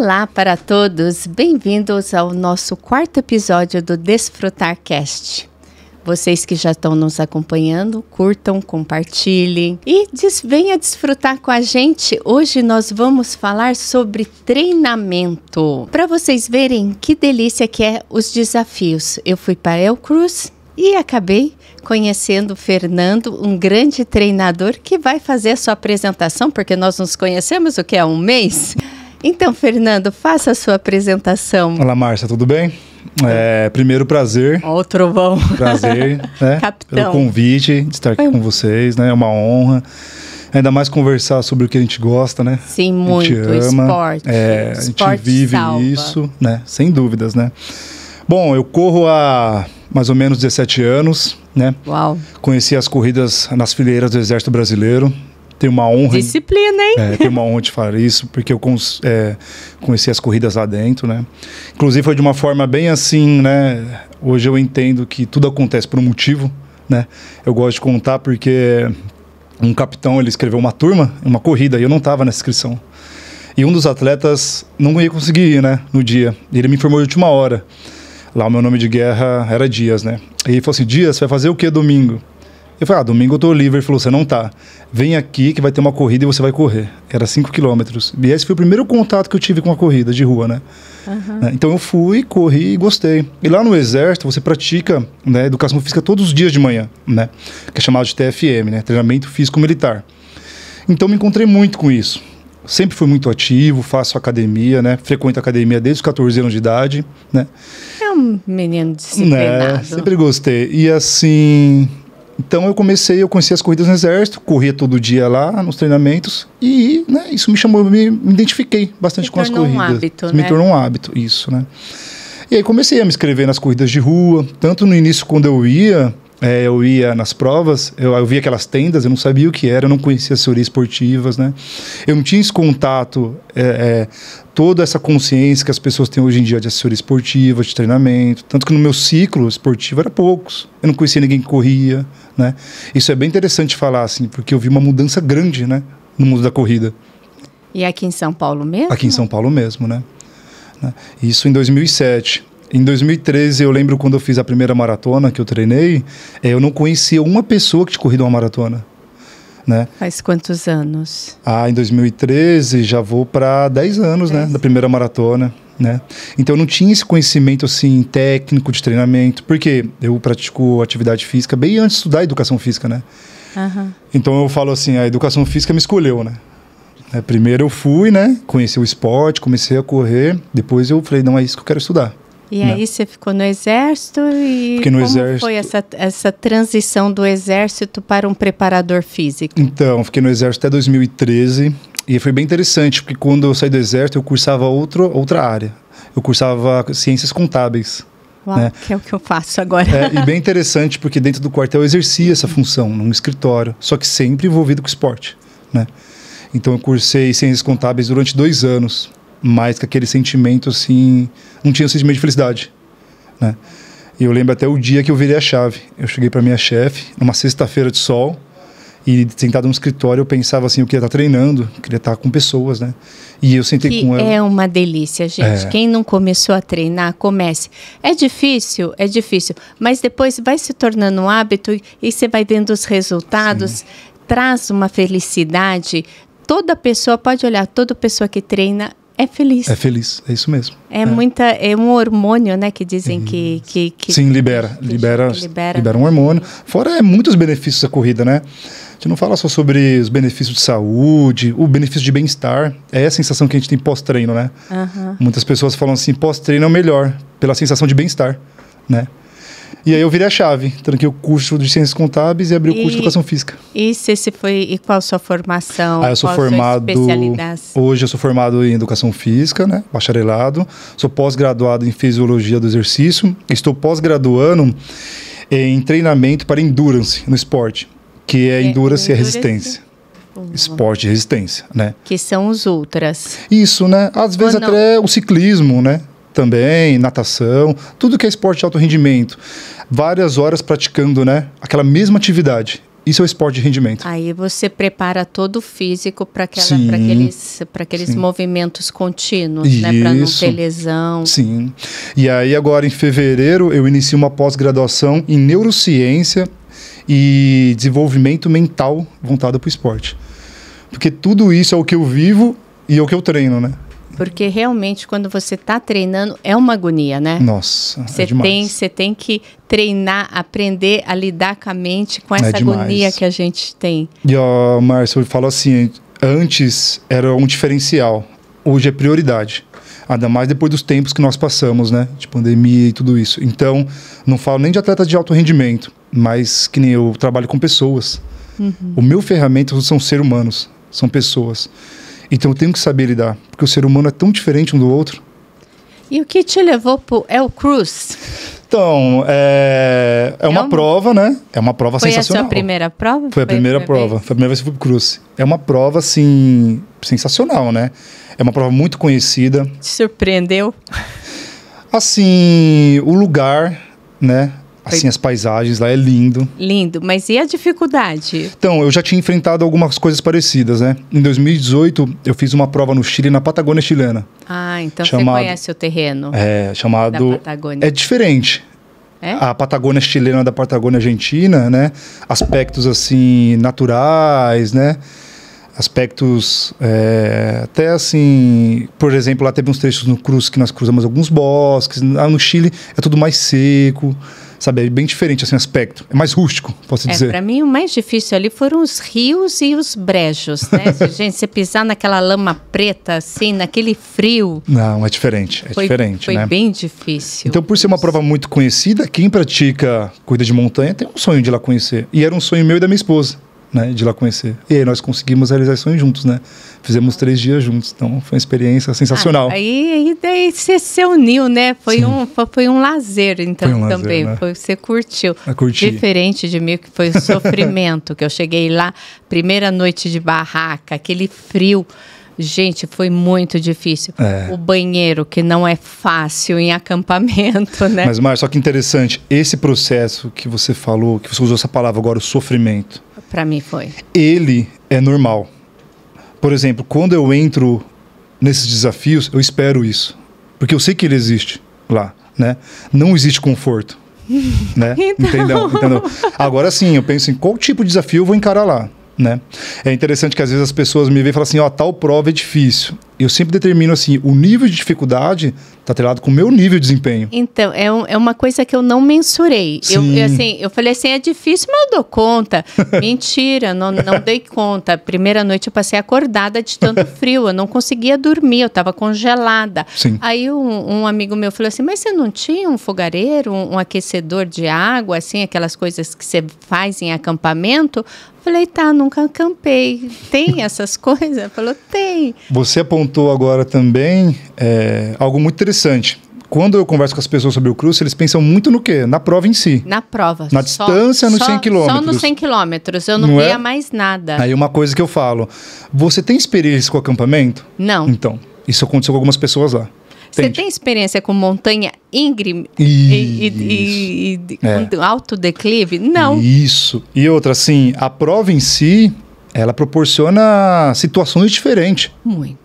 Olá para todos, bem-vindos ao nosso quarto episódio do DesfrutarCast. Vocês que já estão nos acompanhando, curtam, compartilhem e venha desfrutar com a gente. Hoje nós vamos falar sobre treinamento. Para vocês verem que delícia que é os desafios. Eu fui para El Cruz e acabei conhecendo o Fernando, um grande treinador que vai fazer a sua apresentação, porque nós nos conhecemos há um mês. Então, Fernando, faça a sua apresentação. Olá, Márcia, tudo bem? Primeiro, prazer. Ó, o trovão. Prazer, né? Capitão. Pelo convite de estar aqui com vocês, né? É uma honra. Ainda mais conversar sobre o que a gente gosta, né? Sim, muito. A gente ama, Esporte. A gente vive salva. isso, né? Sem dúvidas, né? Bom, eu corro há mais ou menos 17 anos, né? Uau. Conheci as corridas nas fileiras do Exército Brasileiro. Tenho uma honra. Disciplina, hein? Tenho uma honra de falar isso, porque eu conheci as corridas lá dentro, né? Inclusive foi de uma forma bem assim, né? Hoje eu entendo que tudo acontece por um motivo, né? Eu gosto de contar porque um capitão, ele escreveu uma turma, uma corrida, e eu não estava nessa inscrição. E um dos atletas não ia conseguir ir, né? No dia. Ele me informou de última hora. Lá o meu nome de guerra era Dias, né? E ele falou assim, Dias, você vai fazer o que domingo? Eu falei, domingo eu tô livre. Ele falou, você não tá. Vem aqui que vai ter uma corrida e você vai correr. Era 5 quilômetros. E esse foi o primeiro contato que eu tive com a corrida de rua, né? Uhum. Então eu fui, corri e gostei. E lá no Exército você pratica, né, educação física todos os dias de manhã, né? Que é chamado de TFM, né? Treinamento Físico Militar. Então me encontrei muito com isso. Sempre fui muito ativo, faço academia, né? Frequento academia desde os 14 anos de idade, né? É um menino disciplinado. Né? Sempre gostei. E assim... Então eu conheci as corridas no Exército, corria todo dia lá nos treinamentos e, né, isso me chamou, me identifiquei bastante com as corridas. Um hábito, me tornou um hábito, isso, né? E aí comecei a me inscrever nas corridas de rua, tanto no início quando eu ia nas provas, eu via aquelas tendas, eu não sabia o que era, eu não conhecia assessorias esportivas, né? Eu não tinha esse contato, toda essa consciência que as pessoas têm hoje em dia de assessoria esportiva, de treinamento, tanto que no meu ciclo esportivo era poucos, eu não conhecia ninguém que corria, né? Isso é bem interessante falar, assim, porque eu vi uma mudança grande, né, no mundo da corrida. E aqui em São Paulo mesmo? Aqui em São Paulo mesmo, né? Isso em 2007. Em 2013, eu lembro quando eu fiz a primeira maratona que eu treinei, eu não conhecia uma pessoa que tinha corrido uma maratona, né? Faz quantos anos? Em 2013 já vou para 10 anos, né, da primeira maratona, né? Então eu não tinha esse conhecimento assim técnico de treinamento, porque eu pratico atividade física bem antes de estudar educação física, né? Uhum. Então eu falo assim, a educação física me escolheu, né? Primeiro eu fui, né, conheci o esporte, comecei a correr, depois eu falei, não é isso que eu quero estudar. E aí você ficou no Exército e como foi essa transição do Exército para um preparador físico? Então, fiquei no Exército até 2013 e foi bem interessante, porque quando eu saí do Exército eu cursava outra área. Eu cursava Ciências Contábeis. Uau, né? Que é o que eu faço agora. E bem interessante, porque dentro do quartel eu exercia essa função, num escritório, só que sempre envolvido com esporte, né? Então eu cursei Ciências Contábeis durante 2 anos. Mais que aquele sentimento, assim, não tinha um sentimento de felicidade, né? E eu lembro até o dia que eu virei a chave. Eu cheguei para minha chefe, numa sexta-feira de sol, e sentado no escritório eu pensava assim, eu queria estar treinando, eu queria estar com pessoas, né? E eu sentei com ela. É uma delícia, gente. Quem não começou a treinar, comece. É difícil, mas depois vai se tornando um hábito e você vai vendo os resultados, sim, traz uma felicidade. Toda pessoa, pode olhar, toda pessoa que treina é feliz. É feliz, é isso mesmo. É um hormônio, né, que dizem que sim, libera um hormônio. Fora muitos benefícios da corrida, né? A gente não fala só sobre os benefícios de saúde, o benefício de bem-estar. É a sensação que a gente tem pós-treino, né? Uhum. Muitas pessoas falam assim, pós-treino é o melhor, pela sensação de bem-estar, né? E aí eu virei a chave, tranquei o curso de Ciências Contábeis e abri o curso de Educação Física. E qual a sua formação? Eu sou formado, hoje eu sou formado em Educação Física, né, bacharelado, sou pós-graduado em Fisiologia do Exercício, estou pós-graduando em treinamento para Endurance no esporte, que é Endurance e Resistência. Esporte de resistência, né? Que são os ultras. Isso, né? Às vezes até o ciclismo, né? Também, natação, tudo que é esporte de alto rendimento. Várias horas praticando, né, aquela mesma atividade. Isso é o esporte de rendimento. Aí você prepara todo o físico para aqueles movimentos contínuos, né? Para não ter lesão. Sim. E aí agora em fevereiro eu inicio uma pós-graduação em neurociência e desenvolvimento mental voltado para o esporte. Porque tudo isso é o que eu vivo e é o que eu treino, né? Porque realmente quando você está treinando é uma agonia, né? Nossa, é demais. Você tem que treinar, aprender a lidar com a mente, com essa agonia que a gente tem. E ó, Márcio, eu falo assim, antes era um diferencial, hoje é prioridade. Ainda mais depois dos tempos que nós passamos, né? De pandemia e tudo isso. Então, não falo nem de atleta de alto rendimento, mas que nem eu trabalho com pessoas. O meu ferramenta são seres humanos, são pessoas. Então eu tenho que saber lidar, porque o ser humano é tão diferente um do outro. E o que te levou para o El Cruz? Então, é uma prova, né? É uma prova sensacional. Foi a sua primeira prova? Foi a primeira prova. Foi a primeira vez que eu fui pro Cruz. É uma prova, assim, sensacional, né? É uma prova muito conhecida. Te surpreendeu? Assim, o lugar, né? Assim, as paisagens lá é lindo. Lindo, mas e a dificuldade? Então, eu já tinha enfrentado algumas coisas parecidas, né? Em 2018, eu fiz uma prova no Chile, na Patagônia chilena. Ah, então você conhece o terreno. Chamado... Da Patagônia. É diferente. É? A Patagônia chilena da Patagônia argentina, né? Aspectos, assim, naturais, né? Aspectos, até assim... Por exemplo, lá teve uns trechos no Cruz que nós cruzamos alguns bosques. Lá no Chile é tudo mais seco. Sabe, é bem diferente, assim, aspecto. É mais rústico, posso dizer. Para mim, o mais difícil ali foram os rios e os brejos, né? Gente, você pisar naquela lama preta, assim, naquele frio... Não, é diferente, foi né? Bem difícil. Então, por ser uma prova muito conhecida, quem pratica corrida de montanha tem um sonho de ir lá conhecer. E era um sonho meu e da minha esposa, né? De ir lá conhecer. E aí nós conseguimos realizar esse sonho juntos, né? Fizemos 3 dias juntos, então foi uma experiência sensacional. Aí daí você se uniu, né? Foi um lazer, então, foi um também. Lazer, né? Você curtiu. Eu curti. Diferente de mim, que foi o sofrimento, que eu cheguei lá, primeira noite de barraca, aquele frio. Gente, foi muito difícil. O banheiro, que não é fácil em acampamento, né? Mas, Márcio, só que interessante, esse processo que você falou, que você usou essa palavra agora, o sofrimento. Para mim foi. Ele é normal. Por exemplo, quando eu entro nesses desafios, eu espero isso. Porque eu sei que ele existe lá, né? Não existe conforto, né? Então... Entendeu? Agora sim, eu penso em qual tipo de desafio eu vou encarar lá, né? É interessante que às vezes as pessoas me veem e falam assim, tal prova é difícil. Eu sempre determino assim, o nível de dificuldade está atrelado com o meu nível de desempenho. Então, é uma coisa que eu não mensurei. Eu falei assim, é difícil, mas eu dou conta. Mentira, não dei conta. A primeira noite eu passei acordada de tanto frio, eu não conseguia dormir, eu estava congelada. Sim. Aí um amigo meu falou assim, mas você não tinha um fogareiro, um aquecedor de água, assim, aquelas coisas que você faz em acampamento? Falei, nunca acampei. Tem essas coisas? Ele falou, tem. Você apontou agora também algo muito interessante. Quando eu converso com as pessoas sobre o Cruz, eles pensam muito no quê? Na prova em si. Na prova. Na distância, nos 100 quilômetros. Só nos 100 quilômetros. Eu não via mais nada. Aí uma coisa que eu falo. Você tem experiência com acampamento? Não. Então, isso aconteceu com algumas pessoas lá. Você tem experiência com montanha íngreme com alto declive? Não. Isso. E outra, assim, a prova em si, ela proporciona situações diferentes.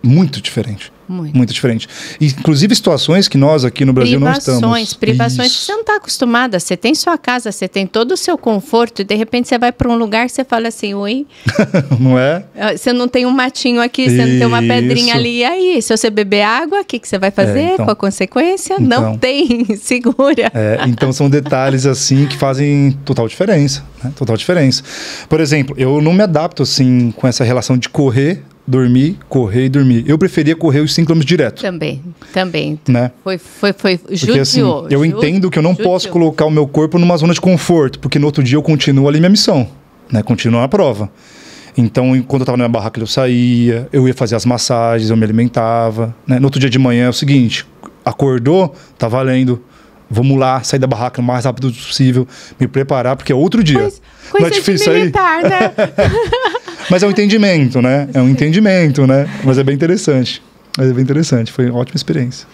Muito diferente. Muito diferente. Inclusive situações que nós aqui no Brasil não estamos. Privações que você não está acostumada. Você tem sua casa, você tem todo o seu conforto e de repente você vai para um lugar que você fala assim, oi? Não é? Você não tem um matinho aqui, você não tem uma pedrinha ali. E aí, se você beber água, o que você vai fazer com a consequência? Não tem, segura. Então são detalhes assim que fazem total diferença, né? Total diferença. Por exemplo, eu não me adapto assim com essa relação de correr, dormir, correr e dormir. Eu preferia correr os 5 km direto. Também. Né? Foi porque, assim, eu entendo que eu não posso colocar o meu corpo numa zona de conforto, porque no outro dia eu continuo ali minha missão, né? Continuo na prova. Então, quando eu estava na barraca, eu saía, eu ia fazer as massagens, eu me alimentava, né? No outro dia de manhã é o seguinte, acordou, tá valendo. Vamos lá, sair da barraca o mais rápido possível, me preparar, porque é outro dia. Coisa não é difícil de militar, né? Mas é um entendimento, né? É um entendimento, né? Mas é bem interessante. Foi uma ótima experiência.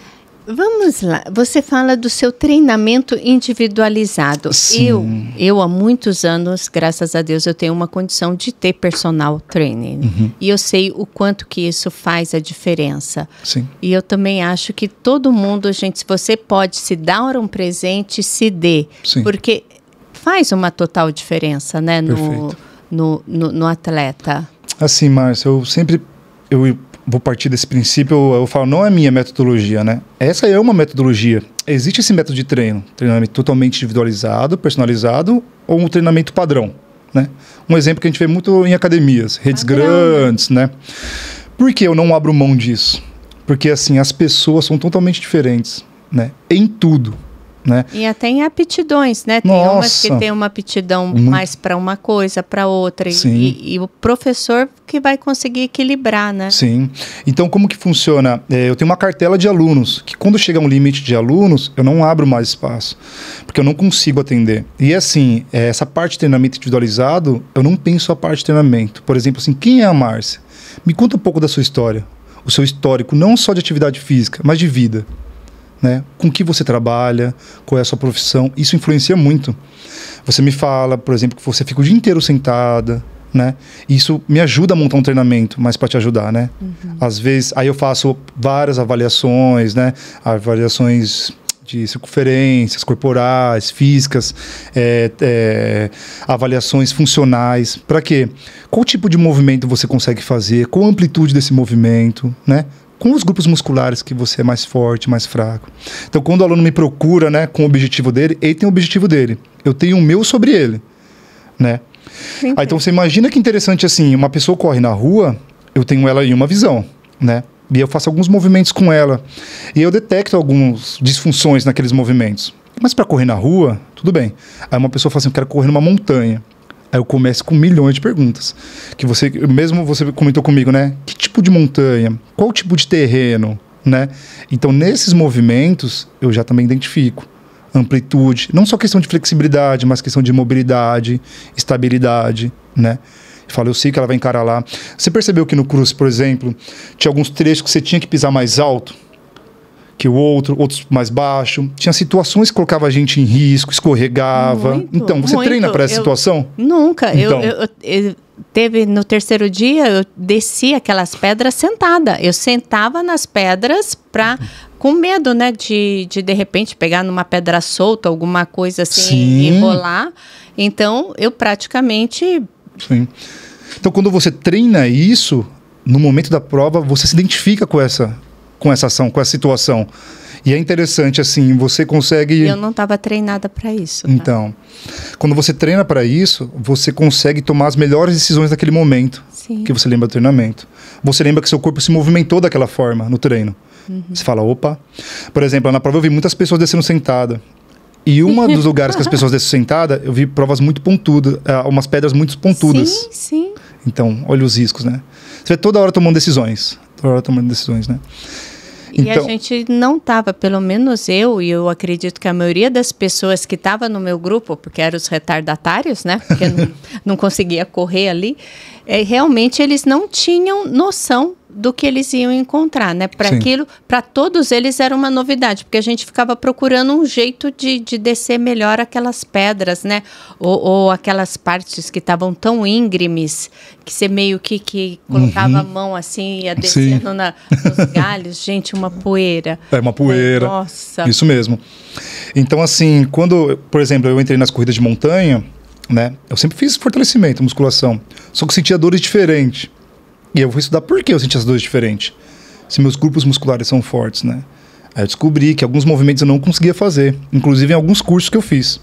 Vamos lá. Você fala do seu treinamento individualizado. Sim. Eu há muitos anos, graças a Deus, eu tenho uma condição de ter personal training. E eu sei o quanto que isso faz a diferença. Sim. E eu também acho que todo mundo, gente, se você pode se dar um presente, se dê. Sim. Porque faz uma total diferença, né, no atleta. Assim, Márcia, eu vou partir desse princípio, eu falo, não é minha metodologia, né? Essa é uma metodologia. Existe esse método de treinamento totalmente individualizado, personalizado, ou um treinamento padrão, né? Um exemplo que a gente vê muito em academias, redes grandes, né? Por que eu não abro mão disso? Porque, assim, as pessoas são totalmente diferentes, né? Em tudo. Né? E até em aptidões, né? Tem umas que tem uma aptidão mais para uma coisa, para outra. E o professor que vai conseguir equilibrar, né? Sim. Então, como que funciona? Eu tenho uma cartela de alunos, que quando chega um limite de alunos, eu não abro mais espaço, porque eu não consigo atender. E assim, essa parte de treinamento individualizado, eu não penso a parte de treinamento. Por exemplo, assim, quem é a Márcia? Me conta um pouco da sua história. O seu histórico, não só de atividade física, mas de vida. Né? Com que você trabalha, qual é a sua profissão, isso influencia muito. Você me fala, por exemplo, que você fica o dia inteiro sentada, né? Isso me ajuda a montar um treinamento, mas para te ajudar, né? Às vezes, aí eu faço várias avaliações, né? Avaliações de circunferências corporais, físicas, avaliações funcionais. Para quê? Qual tipo de movimento você consegue fazer? Qual a amplitude desse movimento, né? Com os grupos musculares que você é mais forte, mais fraco. Então, quando o aluno me procura, né, com o objetivo dele, ele tem o objetivo dele. Eu tenho o meu sobre ele, né? Aí, então, você imagina que interessante, assim, uma pessoa corre na rua, eu tenho ela em uma visão, né? E eu faço alguns movimentos com ela. E eu detecto algumas disfunções naqueles movimentos. Mas para correr na rua, tudo bem. Aí uma pessoa fala assim, eu quero correr numa montanha. Aí eu começo com milhões de perguntas. Que você comentou comigo, né? Que tipo de montanha? Qual tipo de terreno? Né? Então, nesses movimentos, eu já também identifico amplitude. Não só questão de flexibilidade, mas questão de mobilidade, estabilidade, né? Eu sei que ela vai encarar lá. Você percebeu que no cruze, por exemplo, tinha alguns trechos que você tinha que pisar mais alto que o outro, outros mais baixo. Tinha situações que colocava a gente em risco, escorregava. Muito, então, você treina para essa situação? Nunca. Então. Eu teve no terceiro dia, eu desci aquelas pedras sentada. Eu sentava nas pedras com medo, né, de repente pegar numa pedra solta, alguma coisa assim, e rolar. Então, eu praticamente... Sim. Então, quando você treina isso, no momento da prova, você se identifica com essa ação, com essa situação. E é interessante, assim, você consegue... Eu não estava treinada para isso. Tá? Então, quando você treina para isso, você consegue tomar as melhores decisões naquele momento. Sim. Que você lembra do treinamento. Você lembra que seu corpo se movimentou daquela forma no treino. Você fala, opa... Por exemplo, na prova eu vi muitas pessoas descendo sentada. E um dos lugares que as pessoas descem sentada, eu vi provas muito pontudas, umas pedras muito pontudas. Sim, sim. Então, olha os riscos, né? Você vê toda hora tomando decisões. né? E a gente não estava, pelo menos eu, e eu acredito que a maioria das pessoas que estavam no meu grupo, porque eram os retardatários, né? Porque não conseguia correr ali, realmente eles não tinham noção do que eles iam encontrar, né? Para aquilo, para todos eles era uma novidade, porque a gente ficava procurando um jeito de descer melhor aquelas pedras, né? Ou aquelas partes que estavam tão íngremes, que você meio que colocava a mão assim, ia descendo nos galhos, gente, uma poeira. É uma poeira. Nossa. Isso mesmo. Então, assim, quando, por exemplo, eu entrei nas corridas de montanha, né? Eu sempre fiz fortalecimento, musculação, só que eu sentia dores diferentes. E eu fui estudar por que eu sentia as dores diferentes. Se meus grupos musculares são fortes, né? Aí eu descobri que alguns movimentos eu não conseguia fazer, inclusive em alguns cursos que eu fiz.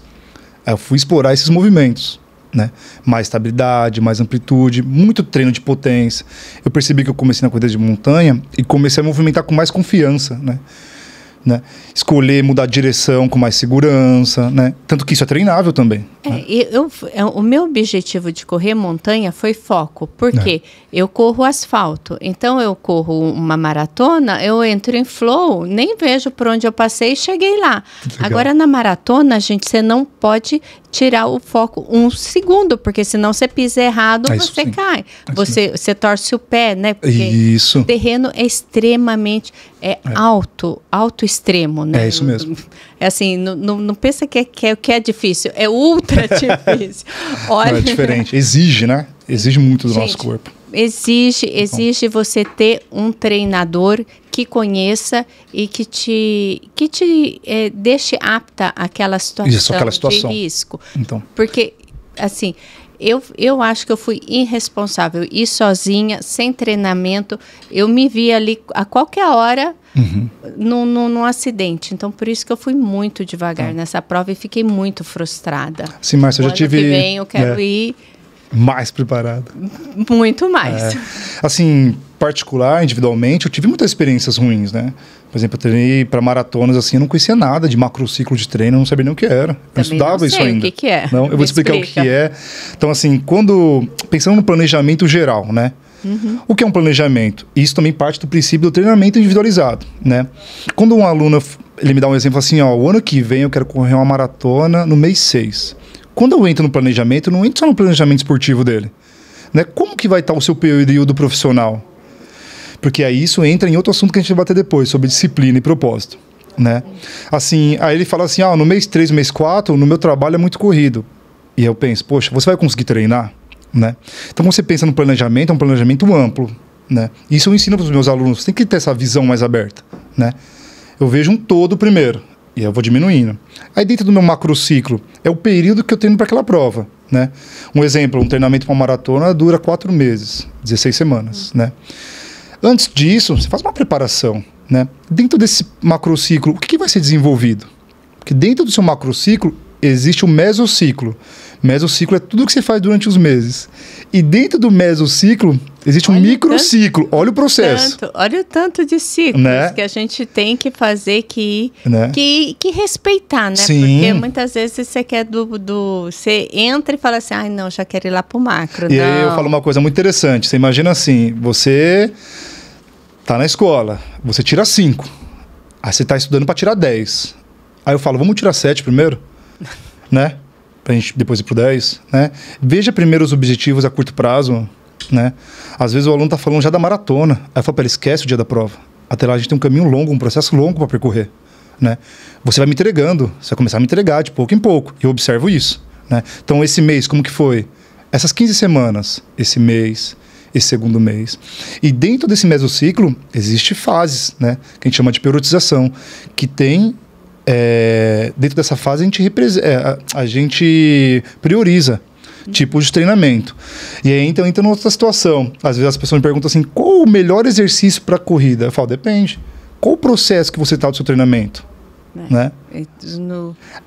Aí eu fui explorar esses movimentos, né? Mais estabilidade, mais amplitude, muito treino de potência. Eu percebi que eu comecei na corrida de montanha e comecei a movimentar com mais confiança, né? Escolher mudar de direção com mais segurança, né? Tanto que isso é treinável também. Né? O meu objetivo de correr montanha foi foco, porque eu corro asfalto. Então, eu corro uma maratona, eu entro em flow, nem vejo por onde eu passei e cheguei lá. Agora, na maratona, gente, você não pode tirar o foco um segundo, porque senão você pisa errado, você cai. Você torce o pé, né? Porque o terreno é extremamente alto extremo, né? É isso mesmo. É assim, não pensa que é difícil, é ultra difícil. Olha, não, é diferente, exige, né? Exige muito do nosso corpo. Exige você ter um treinador que conheça e que te deixe apta àquela situação de risco. Então. Porque, assim, eu acho que eu fui irresponsável. Ir sozinha, sem treinamento, eu me vi ali a qualquer hora num acidente. Então, por isso que eu fui muito devagar nessa prova e fiquei muito frustrada. Sim, Márcia, eu já tive... Ano que vem eu quero ir... mais preparado. Muito mais. Assim, particular, individualmente, eu tive muitas experiências ruins, né? Por exemplo, eu treinei para maratonas, assim, eu não conhecia nada de macrociclo de treino, eu não sabia nem o que era. Eu não estudava isso ainda. O que é? Não, eu vou explicar o que é. Então, assim, pensando no planejamento geral, né? O que é um planejamento? Isso também parte do princípio do treinamento individualizado, né? Quando um aluno, ele me dá um exemplo assim, ó, o ano que vem eu quero correr uma maratona no mês 6. Quando eu entro no planejamento, eu não entro só no planejamento esportivo dele, né? Como que vai estar o seu período profissional? Porque aí isso entra em outro assunto que a gente vai bater depois, sobre disciplina e propósito, né? Assim, aí ele fala assim, no mês 3, no mês 4, no meu trabalho é muito corrido. E eu penso, poxa, você vai conseguir treinar? Né? Então, quando você pensa no planejamento, é um planejamento amplo, né? Isso eu ensino para os meus alunos, você tem que ter essa visão mais aberta, né? Eu vejo um todo primeiro, e eu vou diminuindo. Aí dentro do meu macrociclo, é o período que eu treino para aquela prova, né? Um exemplo, um treinamento para uma maratona dura 4 meses, 16 semanas, né? Antes disso, você faz uma preparação, né? Dentro desse macrociclo, o que vai ser desenvolvido? Porque dentro do seu macrociclo, existe o mesociclo. Mesociclo é tudo que você faz durante os meses. E dentro do mesociclo, existe um microciclo. Olha o processo. Olha o tanto de ciclos, né, que a gente tem que fazer que respeitar, né? Sim. Porque muitas vezes você quer você entra e fala assim, não, já quero ir lá pro macro. E aí eu falo uma coisa muito interessante. Você imagina assim, você tá na escola, você tira 5. Aí você tá estudando para tirar 10. Aí eu falo, vamos tirar 7 primeiro? Né? Pra gente depois ir pro 10, né? Veja primeiro os objetivos a curto prazo, né? Às vezes o aluno tá falando já da maratona. Aí eu falo pra ele, esquece o dia da prova. Até lá a gente tem um caminho longo, um processo longo para percorrer, né? Você vai me entregando, você vai começar a me entregar de pouco em pouco. E eu observo isso, né? Então esse mês, como que foi? Essas 15 semanas, esse mês, esse segundo mês. E dentro desse mesociclo, existe fases, né? Que a gente chama de periodização, que tem... dentro dessa fase a gente prioriza tipos de treinamento. E aí então entra noutra situação. Às vezes as pessoas me perguntam assim, qual o melhor exercício para corrida? Eu falo, depende. Qual o processo que você está do seu treinamento? Né?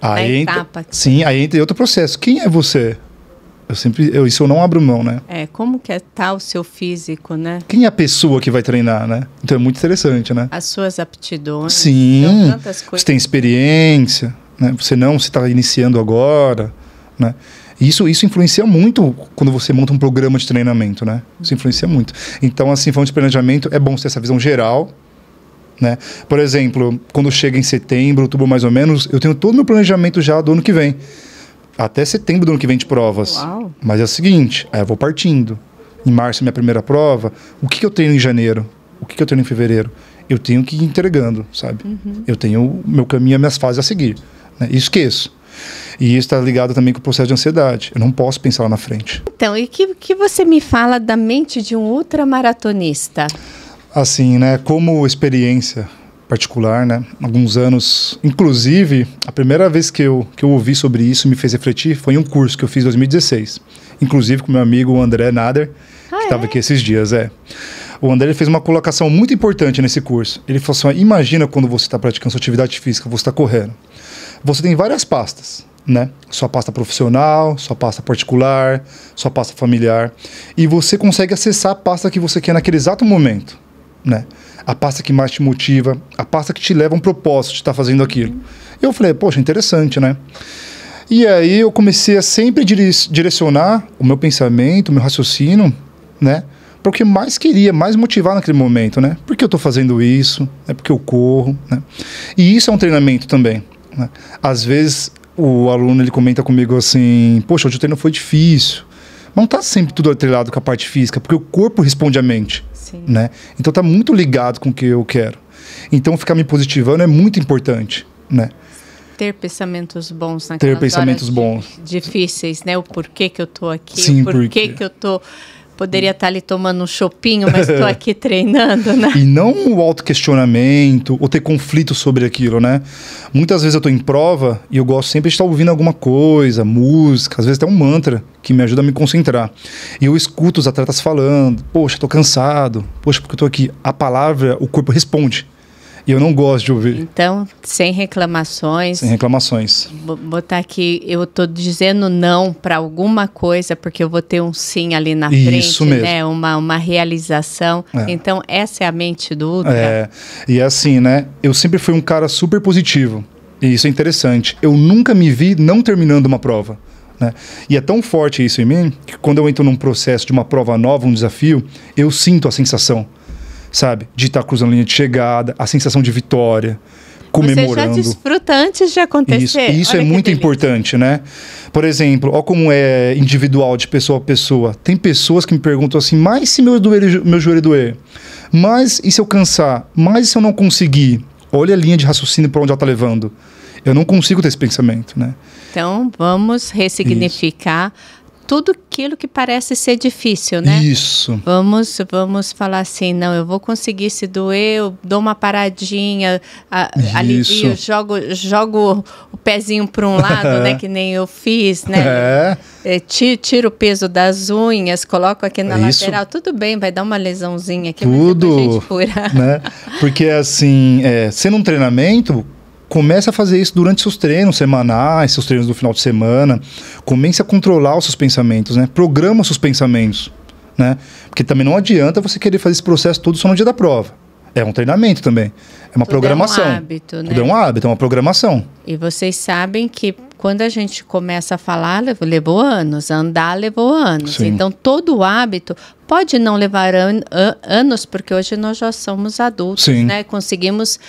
Aí entra outro processo. Quem é você? Isso eu não abro mão, né? Como que tá o seu físico, né? Quem é a pessoa que vai treinar, né? Então é muito interessante, né? As suas aptidões. Sim, você tem experiência, né? Você está iniciando agora, né? Isso influencia muito quando você monta um programa de treinamento, né? Isso influencia muito. Então, assim, falando de planejamento, é bom ter essa visão geral, né? Por exemplo, quando chega em setembro, outubro mais ou menos, eu tenho todo o meu planejamento já do ano que vem. Até setembro do ano que vem de provas. Uau. Mas é o seguinte, aí eu vou partindo. Em março, minha primeira prova. O que eu treino em janeiro? O que eu treino em fevereiro? Eu tenho que ir entregando, sabe? Eu tenho o meu caminho, as minhas fases a seguir, né? E esqueço. E isso está ligado também com o processo de ansiedade. Eu não posso pensar lá na frente. Então, e que você me fala da mente de um ultramaratonista? Assim, né? Como experiência particular, né? Alguns anos, inclusive, a primeira vez que eu ouvi sobre isso me fez refletir foi em um curso que eu fiz em 2016, inclusive com meu amigo André Nader, que estava aqui esses dias, O André fez uma colocação muito importante nesse curso. Ele falou assim, imagina quando você está praticando sua atividade física, você está correndo. Você tem várias pastas, né? Sua pasta profissional, sua pasta particular, sua pasta familiar, e você consegue acessar a pasta que você quer naquele exato momento, né? A pasta que mais te motiva, a pasta que te leva a um propósito de estar fazendo aquilo. E eu falei, poxa, interessante, né? E aí eu comecei a sempre direcionar o meu pensamento, o meu raciocínio, né? Para o que eu mais queria, mais motivar naquele momento, né? Por que eu estou fazendo isso? É porque eu corro, né? E isso é um treinamento também, né? Às vezes o aluno ele comenta comigo assim, poxa, hoje o treino foi difícil. Mas não está sempre tudo atrelado com a parte física, porque o corpo responde à mente. Né? Então está muito ligado com o que eu quero. Então, ficar me positivando é muito importante, né? Ter pensamentos bons naquelas Ter pensamentos horas bons. difíceis, né? O porquê que eu tô aqui, Sim, o porquê que eu tô... Poderia estar ali tomando um chopinho, mas estou aqui treinando, né? E não o autoquestionamento ou ter conflito sobre aquilo, né? Muitas vezes eu estou em prova e eu gosto sempre de estar ouvindo alguma coisa, música, às vezes até um mantra que me ajuda a me concentrar. E eu escuto os atletas falando, poxa, estou cansado, poxa, porque eu estou aqui. A palavra, o corpo responde. E eu não gosto de ouvir. Então, sem reclamações. Sem reclamações. Vou botar aqui, eu estou dizendo não para alguma coisa, porque eu vou ter um sim ali na frente, Isso mesmo. né? Uma realização. Então, essa é a mente do Ultra. E é assim, né? Eu sempre fui um cara super positivo. E isso é interessante. Eu nunca me vi não terminando uma prova. Né? E é tão forte isso em mim, que quando eu entro num processo de uma prova nova, um desafio, eu sinto a sensação, sabe? De estar cruzando a linha de chegada, a sensação de vitória, comemorando. Você já desfruta antes de acontecer. Isso é muito importante, né? Por exemplo, olha como é individual, de pessoa a pessoa. Tem pessoas que me perguntam assim, mas se meu joelho doer? Mas e se eu cansar? Mas e se eu não conseguir? Olha a linha de raciocínio para onde ela está levando. Eu não consigo ter esse pensamento, né? Então, vamos ressignificar tudo aquilo que parece ser difícil, né? Isso. Vamos falar assim, não, eu vou conseguir, se doer, eu dou uma paradinha, alivio, jogo o pezinho para um lado, né? Que nem eu fiz, né? Tiro o peso das unhas, coloco aqui na lateral, tudo bem, vai dar uma lesãozinha aqui, tudo, mas depois a gente cura. Né? Porque assim, sendo um treinamento... Comece a fazer isso durante seus treinos semanais, seus treinos do final de semana. Comece a controlar os seus pensamentos, né? Programa os seus pensamentos, né? Porque também não adianta você querer fazer esse processo todo só no dia da prova. É um treinamento também. É uma programação. É um hábito, né? Tudo é um hábito, é uma programação. E vocês sabem que quando a gente começa a falar, levou anos. Andar levou anos. Sim. Então, todo hábito pode não levar anos, porque hoje nós já somos adultos, Sim. né? Conseguimos...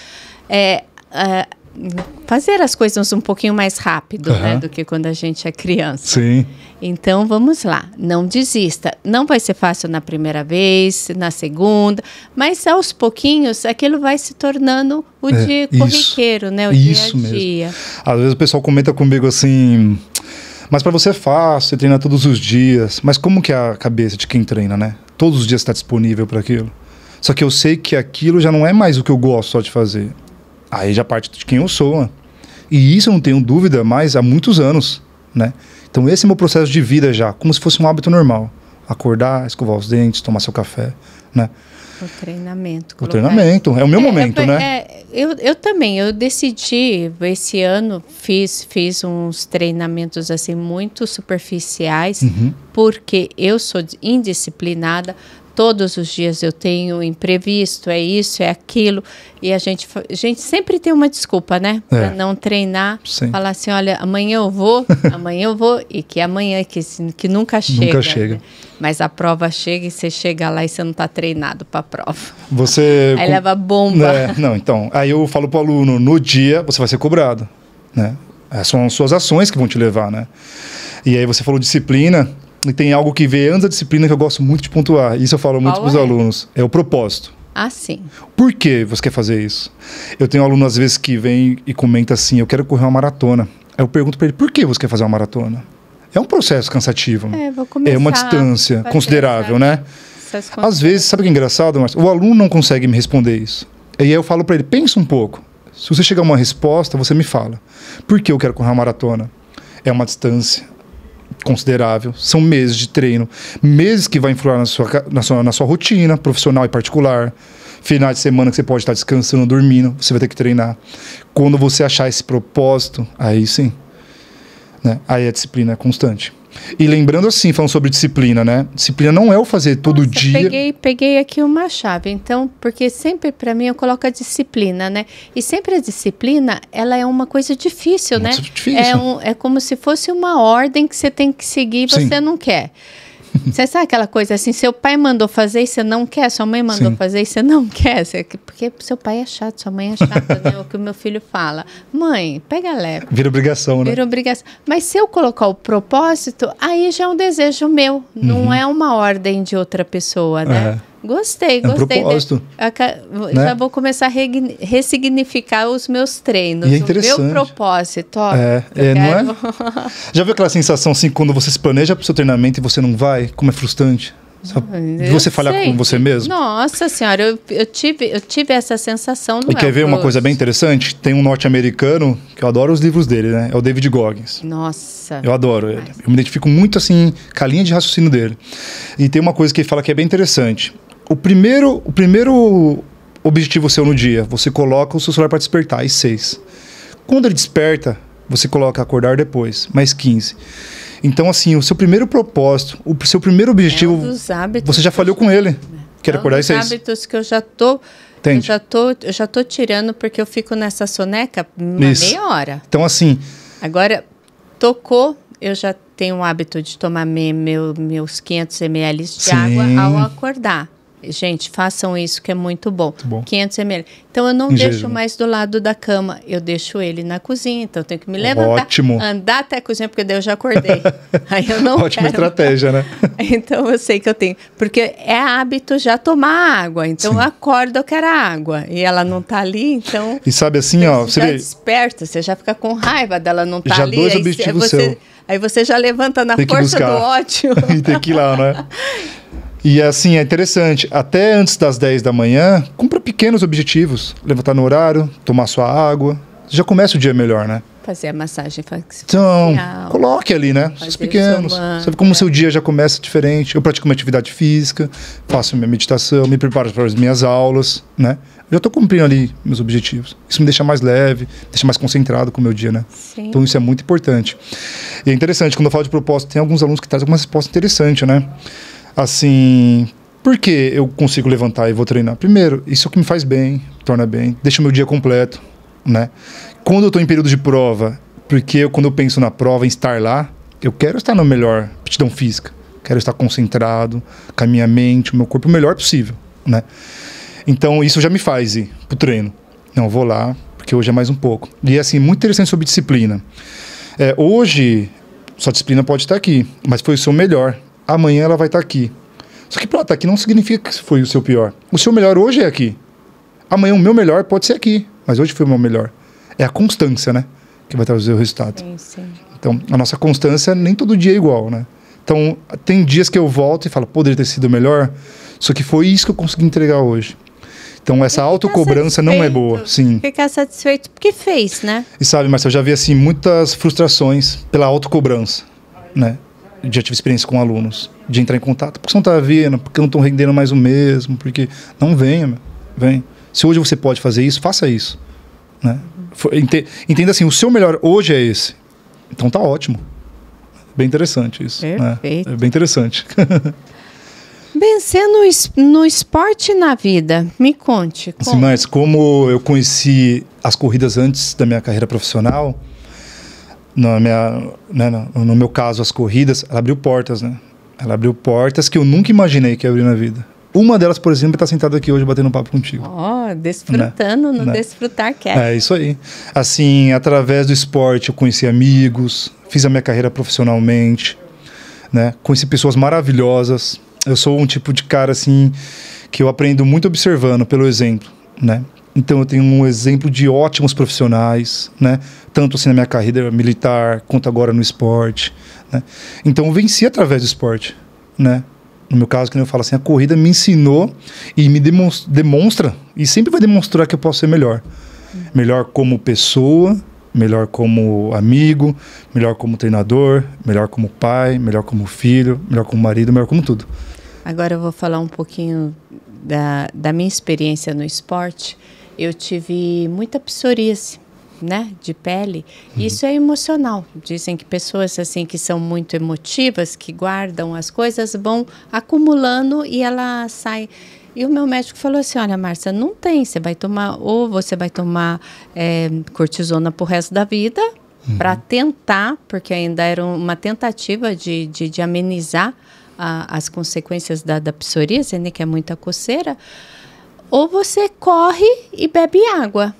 fazer as coisas um pouquinho mais rápido, né, do que quando a gente é criança. Sim. Então, vamos lá. Não desista. Não vai ser fácil na primeira vez, na segunda, mas aos pouquinhos aquilo vai se tornando o dia corriqueiro, né, o dia a dia. Mesmo. Às vezes o pessoal comenta comigo assim, mas para você é fácil, você treina todos os dias. Mas como que é a cabeça de quem treina, né? Todos os dias está disponível para aquilo. Só que eu sei que aquilo já não é mais o que eu gosto só de fazer. Aí já parte de quem eu sou, né? E isso eu não tenho dúvida mais há muitos anos, né? Então esse é o meu processo de vida já, como se fosse um hábito normal. Acordar, escovar os dentes, tomar seu café, né? O treinamento. O treinamento, é o meu momento, né? Eu também, eu decidi, esse ano fiz uns treinamentos assim muito superficiais, porque eu sou indisciplinada. Todos os dias eu tenho imprevisto, é isso, é aquilo. E a gente sempre tem uma desculpa, né? Para não treinar. Sim. Falar assim, olha, amanhã eu vou, e que amanhã, que nunca chega. Nunca chega. Né? Mas a prova chega e você chega lá e você não está treinado para a prova. Aí leva bomba. Não, então, aí eu falo para o aluno, no dia você vai ser cobrado, né? São as suas ações que vão te levar, né? E aí você falou disciplina... E tem algo que vem antes da disciplina que eu gosto muito de pontuar. Isso eu falo muito para os alunos. É o propósito. Ah, sim. Por que você quer fazer isso? Eu tenho um aluno, às vezes, que vem e comenta assim, eu quero correr uma maratona. Aí eu pergunto para ele, por que você quer fazer uma maratona? É um processo cansativo. Vou começar. É uma distância considerável, né? Às vezes, sabe o que é engraçado, Márcio? O aluno não consegue me responder isso. E aí eu falo para ele, pensa um pouco. Se você chegar a uma resposta, você me fala. Por que eu quero correr uma maratona? É uma distância considerável, são meses de treino, meses que vai influir na sua rotina profissional e particular, finais de semana que você pode estar descansando, dormindo, você vai ter que treinar. Quando você achar esse propósito, aí sim, né? Aí a disciplina é constante. E lembrando assim, falando sobre disciplina, né? Disciplina não é o fazer todo dia. Peguei aqui uma chave. Então, porque sempre para mim eu coloco a disciplina, né? E sempre a disciplina, ela é uma coisa difícil, né? Difícil. É como se fosse uma ordem que você tem que seguir e você não quer. Você sabe aquela coisa assim, seu pai mandou fazer e você não quer, sua mãe mandou fazer e você não quer, porque seu pai é chato, sua mãe é chata, né? O que o meu filho fala. Mãe, pega leve. Vira obrigação, né? Vira obrigação. Mas se eu colocar o propósito, aí já é um desejo meu, não é uma ordem de outra pessoa, né? Gostei. É um propósito. Já vou começar a ressignificar os meus treinos. E é interessante. O meu propósito. Ó, não é? Já viu aquela sensação assim, quando você se planeja para o seu treinamento e você não vai? Como é frustrante? De você falhar com você mesmo? Nossa senhora, eu tive essa sensação. E quer ver uma coisa bem interessante? Tem um norte-americano, que eu adoro os livros dele, né? É o David Goggins. Nossa. Eu adoro ele. Eu me identifico muito, assim, com a linha de raciocínio dele. E tem uma coisa que ele fala que é bem interessante. O primeiro objetivo seu no dia, você coloca o seu celular para despertar, às 6. Quando ele desperta, você coloca acordar depois, mais 15. Então, assim, o seu primeiro propósito, o seu primeiro objetivo, você já falhou com ele. Quer acordar às 6. Hábitos que eu já tô tirando, porque eu fico nessa soneca meia hora. Então, assim... Agora, tocou, eu já tenho o hábito de tomar meus 500 ml de água ao acordar. Gente, façam isso que é muito bom. 500 ml. Então, eu não deixo mais do lado da cama. Eu deixo ele na cozinha. Então, eu tenho que me levantar, andar até a cozinha, porque daí eu já acordei. Aí eu não Ótima estratégia, né? Então, eu sei que eu tenho. Porque é hábito já tomar água. Então, eu acordo, eu quero água. E ela não tá ali, então... E sabe assim, ó... Você já desperta, você já fica com raiva dela não tá ali. Já 2 objetivos seus. Aí você já levanta na força do ódio. E tem que ir lá, né? E assim, é interessante, até antes das 10 da manhã, cumpra pequenos objetivos. Levantar no horário, tomar sua água. Já começa o dia melhor, né? Fazer a massagem facial. Então, coloque ali, né? Os pequenos. Você vê como o seu dia já começa diferente. Eu pratico uma atividade física, faço minha meditação, me preparo para as minhas aulas, né? Eu já estou cumprindo ali meus objetivos. Isso me deixa mais leve, deixa mais concentrado com o meu dia, né? Sim. Então isso é muito importante. E é interessante, quando eu falo de propósito, tem alguns alunos que trazem algumas respostas interessantes, né? Assim, por que eu consigo levantar e vou treinar? Primeiro, isso é o que me faz bem, torna bem, deixa o meu dia completo, né? Quando eu estou em período de prova, porque quando eu penso na prova, em estar lá, eu quero estar na melhor aptidão física, quero estar concentrado, com a minha mente, o meu corpo o melhor possível, né? Então isso já me faz ir pro treino. Não, eu vou lá, porque hoje é mais um pouco. E assim, muito interessante sobre disciplina. Hoje, sua disciplina pode estar aqui, mas foi o seu melhor. Amanhã ela vai estar aqui. Só que para ela estar aqui não significa que foi o seu pior. O seu melhor hoje é aqui. Amanhã o meu melhor pode ser aqui, mas hoje foi o meu melhor. É a constância, né? Que vai trazer o resultado. Sim, sim. Então, a nossa constância nem todo dia é igual, né? Então, tem dias que eu volto e falo, poderia ter sido melhor, só que foi isso que eu consegui entregar hoje. Então, essa autocobrança não é boa. Sim. Ficar satisfeito porque fez, né? E sabe, Marcelo, eu já vi assim, muitas frustrações pela autocobrança, né? Já tive experiência com alunos, de entrar em contato. Por que você não está vindo? Por que não estão rendendo mais o mesmo? Porque não venha, meu. Vem. Se hoje você pode fazer isso, faça isso. Né? Entenda assim, o seu melhor hoje é esse. Então tá ótimo. Bem interessante isso. Perfeito. Né? É bem interessante. Vencer no esporte e na vida. Me conte. Assim, mas como eu conheci as corridas antes da minha carreira profissional, no meu caso, as corridas, ela abriu portas, né? Ela abriu portas que eu nunca imaginei que ia abrir na vida. Uma delas, por exemplo, está sentada aqui hoje batendo um papo contigo. Desfrutando no Desfrutar Cast. É isso aí. Assim, através do esporte eu conheci amigos, fiz a minha carreira profissionalmente, né? Conheci pessoas maravilhosas. Eu sou um tipo de cara, assim, que eu aprendo muito observando, pelo exemplo, né? Então eu tenho um exemplo de ótimos profissionais, né? Tanto assim na minha carreira militar, quanto agora no esporte, né? Então eu venci através do esporte, né? No meu caso, que eu falo assim, a corrida me ensinou e me demonstra, e sempre vai demonstrar que eu posso ser melhor. Melhor como pessoa, melhor como amigo, melhor como treinador, melhor como pai, melhor como filho, melhor como marido, melhor como tudo. Agora eu vou falar um pouquinho da minha experiência no esporte. Eu tive muita psoríase, né, de pele. Isso é emocional. Dizem que pessoas assim que são muito emotivas, que guardam as coisas, vão acumulando e ela sai. E o meu médico falou assim, olha, Márcia, não tem, você vai tomar cortisona pro resto da vida, para tentar, porque ainda era uma tentativa de amenizar as consequências da psoríase, né, que é muita coceira, ou você corre e bebe água.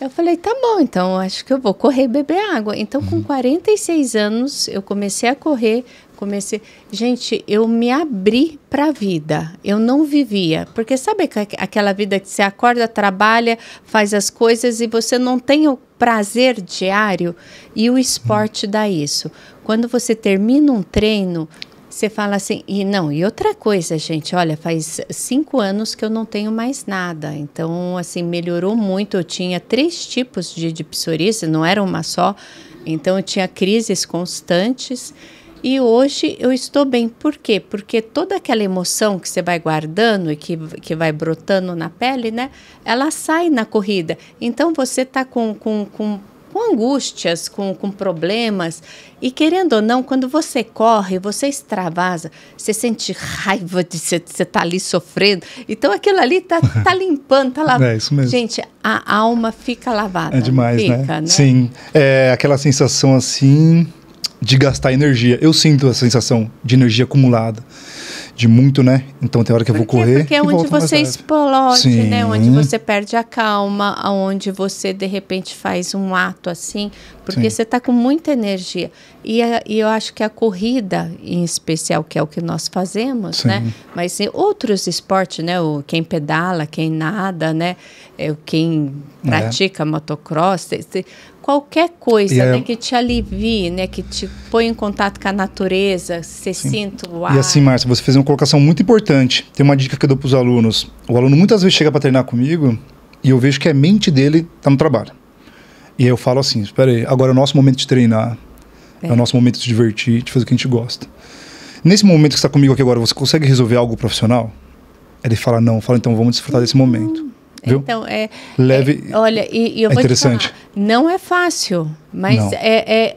Eu falei, tá bom, então acho que eu vou correr e beber água. Então, com 46 anos, eu comecei a correr comecei... Gente, eu me abri para a vida. Eu não vivia. Porque sabe aquela vida que você acorda, trabalha, faz as coisas e você não tem o prazer diário? E o esporte dá isso. Quando você termina um treino, você fala assim... E outra coisa, gente, olha, faz 5 anos que eu não tenho mais nada. Então, assim, melhorou muito. Eu tinha 3 tipos de psoríase, não era uma só. Então, eu tinha crises constantes. E hoje eu estou bem. Por quê? Porque toda aquela emoção que você vai guardando e que vai brotando na pele, né? Ela sai na corrida. Então, você está com angústias, com problemas. E querendo ou não, quando você corre, você extravasa, você sente raiva de você estar ali sofrendo. Então, aquilo ali tá limpando, tá lavando. É isso mesmo. Gente, a alma fica lavada. É demais, fica, né? Sim. É aquela sensação assim... de gastar energia. Eu sinto a sensação de energia acumulada. De muito, né? Então tem hora que eu vou correr. Porque é onde você explode, Sim. né? Onde você perde a calma, onde você de repente faz um ato assim, porque Sim. você está com muita energia. E eu acho que a corrida, em especial, que é o que nós fazemos, Sim. né? Mas outros esportes, né? Quem pedala, quem nada, né? Quem pratica motocross, qualquer coisa, né, que te alivie, né, que te põe em contato com a natureza, você sinta o ar. E assim, Márcia, você fez uma colocação muito importante. Tem uma dica que eu dou para os alunos. O aluno muitas vezes chega para treinar comigo e eu vejo que a mente dele está no trabalho. E aí eu falo assim, espera aí, agora é o nosso momento de treinar, é o nosso momento de se divertir, de fazer o que a gente gosta. Nesse momento que você está comigo aqui agora, você consegue resolver algo profissional? Ele fala, não. Eu falo, então vamos desfrutar desse momento. Viu? Então, leve. Olha, e eu vou te falar, não é fácil, mas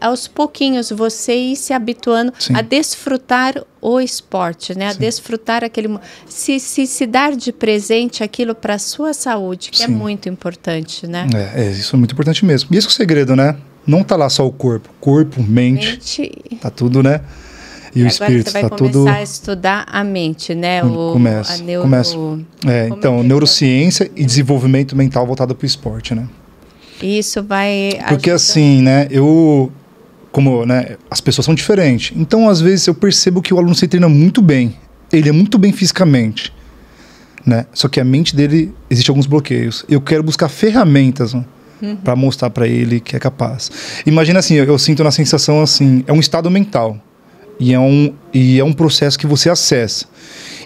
aos pouquinhos você ir se habituando a desfrutar o esporte, né? A desfrutar aquele... Se dar de presente aquilo para a sua saúde, que é muito importante, né? Isso é muito importante mesmo. E esse é o segredo, né? Não tá lá só o corpo. Corpo, mente. Tá tudo, né? E o espírito você vai começar a estudar a mente, né? Começa. Então, neurociência e desenvolvimento mental voltado para o esporte, né? Isso vai Porque assim, né? As pessoas são diferentes. Então, às vezes, eu percebo que o aluno se treina muito bem. Ele é muito bem fisicamente, né? Só que a mente dele, existem alguns bloqueios. Eu quero buscar ferramentas, né? Para mostrar para ele que é capaz. Imagina assim, eu sinto na sensação assim, é um estado mental. E é um processo que você acessa.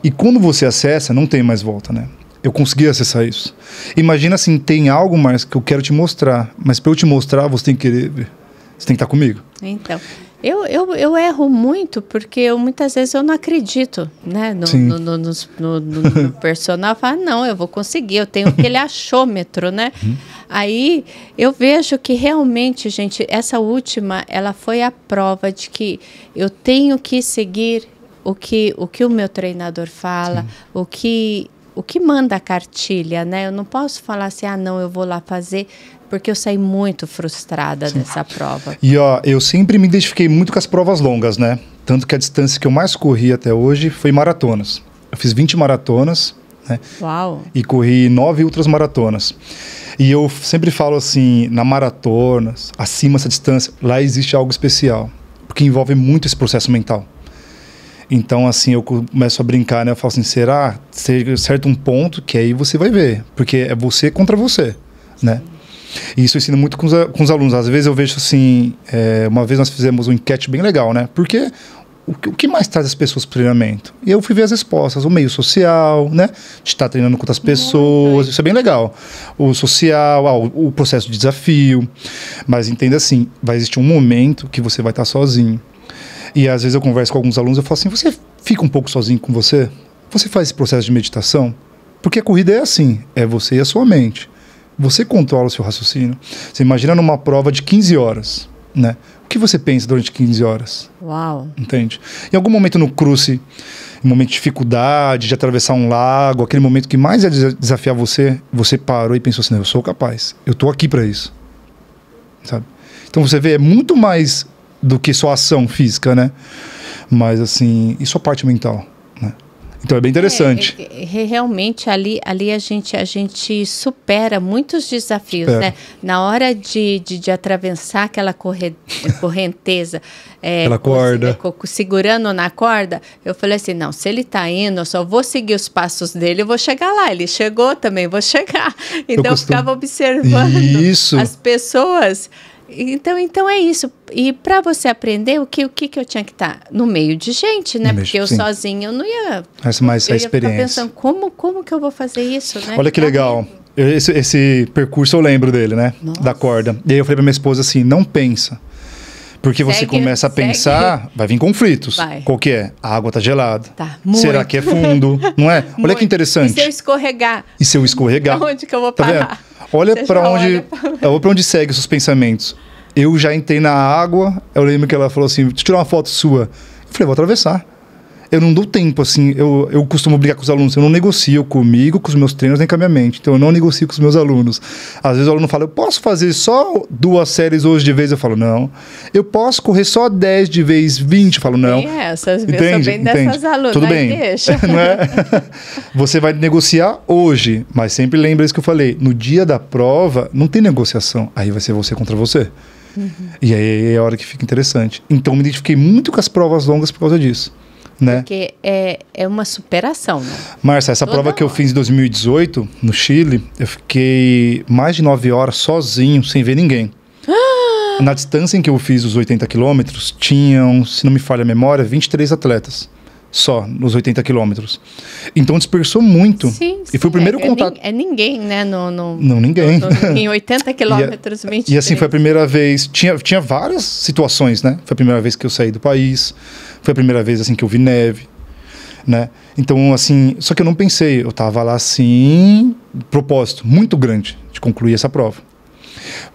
E quando você acessa, não tem mais volta, né? Eu consegui acessar isso. Imagina assim, tem algo mais que eu quero te mostrar. Mas para eu te mostrar, você tem que querer ver. Você tem que estar comigo. Então, eu erro muito porque muitas vezes eu não acredito, né? No personal, eu falo, não, eu vou conseguir, eu tenho aquele achômetro, né? Aí eu vejo que realmente, gente, essa última, ela foi a prova de que eu tenho que seguir o que o meu treinador fala, o que manda a cartilha, né? Eu não posso falar assim, não, eu vou lá fazer, porque eu saí muito frustrada dessa prova. E eu sempre me identifiquei muito com as provas longas, né? Tanto que a distância que eu mais corri até hoje foi maratonas. Eu fiz 20 maratonas, né? Uau! E corri 9 ultramaratonas. E eu sempre falo assim, na maratona, acima dessa distância, lá existe algo especial, porque envolve muito esse processo mental. Então, assim, eu começo a brincar, né? Eu falo assim, será? Certo um ponto que aí você vai ver, porque é você contra você, né? E isso eu ensino muito com os alunos. Às vezes eu vejo assim, uma vez nós fizemos uma enquete bem legal, né? Porque o que mais traz as pessoas para o treinamento? E eu fui ver as respostas, o meio social, né? De estar treinando com outras pessoas, isso é bem legal. O social, o processo de desafio. Mas entenda assim, vai existir um momento que você vai estar sozinho. E às vezes eu converso com alguns alunos, eu falo assim, você fica um pouco sozinho com você? Você faz esse processo de meditação? Porque a corrida é assim, é você e a sua mente. Você controla o seu raciocínio. Você imagina numa prova de 15 horas, né? O que você pensa durante 15 horas? Uau! Entende? Em algum momento no cruce, um momento de dificuldade, de atravessar um lago, aquele momento que mais ia desafiar você, você parou e pensou assim, eu sou capaz, eu estou aqui para isso. Sabe? Então você vê, é muito mais do que só ação física, né? Mas assim, e sua parte mental, né? Então é bem interessante. Realmente ali a gente supera muitos desafios, né? Na hora de atravessar aquela correnteza, aquela corda, segurando na corda, eu falei assim, não, se ele tá indo, eu só vou seguir os passos dele, eu vou chegar lá. Ele chegou também, vou chegar. Então eu ficava observando as pessoas. Então é isso. E para você aprender, o que eu tinha que estar? No meio de gente, né? Porque eu sozinha eu não ia... Mais a experiência. Eu ia ficar pensando, como que eu vou fazer isso, né? Olha que legal. Esse percurso eu lembro dele, né? Nossa. Da corda. E aí eu falei pra minha esposa assim, não pensa. Porque você começa a pensar, vai vir conflitos. Qual que é? A água tá gelada. Tá, será que é fundo? Não é? Olha que interessante. E se eu escorregar? Pra onde que eu vou parar? Tá olha para onde segue os seus pensamentos. Eu já entrei na água, eu lembro que ela falou assim, deixa eu tirar uma foto sua. Eu falei, vou atravessar. Eu não dou tempo, assim, eu costumo brigar com os alunos, eu não negocio comigo, com os meus treinos, nem com a minha mente. Então eu não negocio com os meus alunos. Às vezes o aluno fala, eu posso fazer só 2 séries hoje de vez? Eu falo, não. Eu posso correr só 10 de vez, 20? Eu falo, não. Entende? Eu dessas alunas, tudo bem. Deixa. Não é? Você vai negociar hoje, mas sempre lembra isso que eu falei. No dia da prova, não tem negociação. Aí vai ser você contra você. E aí é a hora que fica interessante. Então me identifiquei muito com as provas longas por causa disso. Né? Porque é uma superação, né? Márcia, essa prova que eu fiz em 2018, no Chile, eu fiquei mais de 9 horas sozinho, sem ver ninguém. Na distância em que eu fiz os 80 quilômetros, tinham, se não me falha a memória, 23 atletas. Só, nos 80 quilômetros. Então dispersou muito. Sim, e foi o primeiro contato. É ninguém, né? Não, ninguém. Em 80 quilômetros, 23. E assim, foi a primeira vez... Tinha várias situações, né? Foi a primeira vez que eu saí do país. Foi a primeira vez, assim, que eu vi neve. Né? Então, assim... Só que eu não pensei. Eu tava lá, assim... Propósito muito grande de concluir essa prova.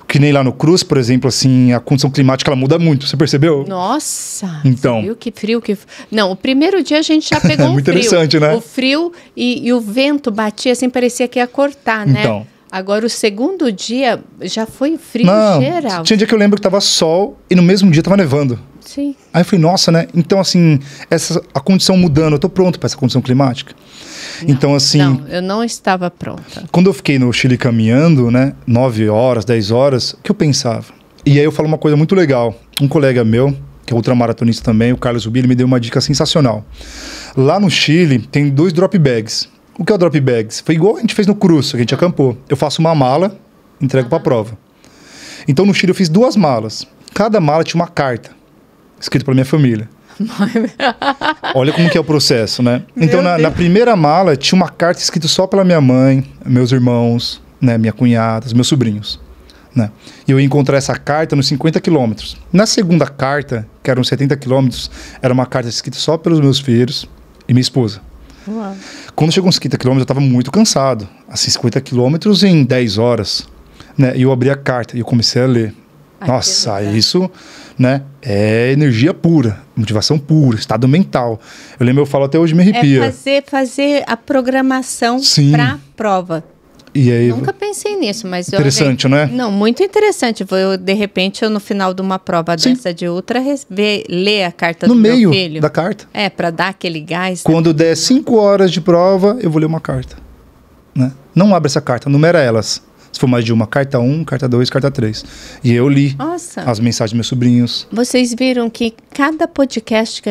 Que nem lá no Cruz, por exemplo, assim, a condição climática ela muda muito, você percebeu? Nossa! Então. Viu que frio que... Não, o primeiro dia a gente já pegou um muito frio. Interessante, né? O frio e o vento batia assim, parecia que ia cortar, né? Então. Agora, o segundo dia já foi frio geral. Tinha dia que eu lembro que tava sol e no mesmo dia tava nevando. Sim. Aí eu falei, nossa, né? Então, assim, a condição mudando, eu tô pronto para essa condição climática. Não, então, assim... Não, eu não estava pronta. Quando eu fiquei no Chile caminhando, né? 9 horas, 10 horas, o que eu pensava? E aí eu falo uma coisa muito legal. Um colega meu, que é ultramaratonista também, o Carlos Rubi, ele me deu uma dica sensacional. Lá no Chile, tem 2 drop bags. O que é o drop bags? Foi igual a gente fez no Cruz, que a gente acampou. Eu faço uma mala, entrego para a prova. Então, no Chile, eu fiz 2 malas. Cada mala tinha uma carta, escrita para minha família. Olha como que é o processo, né? Então, na primeira mala, tinha uma carta escrita só pela minha mãe, meus irmãos, né, minha cunhada, os meus sobrinhos. Né? E eu ia encontrar essa carta nos 50 quilômetros. Na segunda carta, que eram 70 quilômetros, era uma carta escrita só pelos meus filhos e minha esposa. Uau. Quando chegou uns 50 quilômetros, eu estava muito cansado. Assim, 50 quilômetros em 10 horas. Né? E eu abri a carta e eu comecei a ler. Nossa, isso, né, é energia pura, motivação pura, estado mental. Eu lembro, eu falo até hoje, me arrepia. É fazer a programação para a prova. E aí, nunca pensei nisso, mas... Interessante, não é? Não, muito interessante. De repente, no final de uma prova dessa de ultra, ler a carta do meu filho. No meio da carta. Para dar aquele gás. Quando der 5 horas de prova, eu vou ler uma carta. Né? Não abre essa carta, numera elas. Se for mais de uma, carta 1, carta 2, carta 3. E eu li as mensagens dos meus sobrinhos. Vocês viram que cada podcast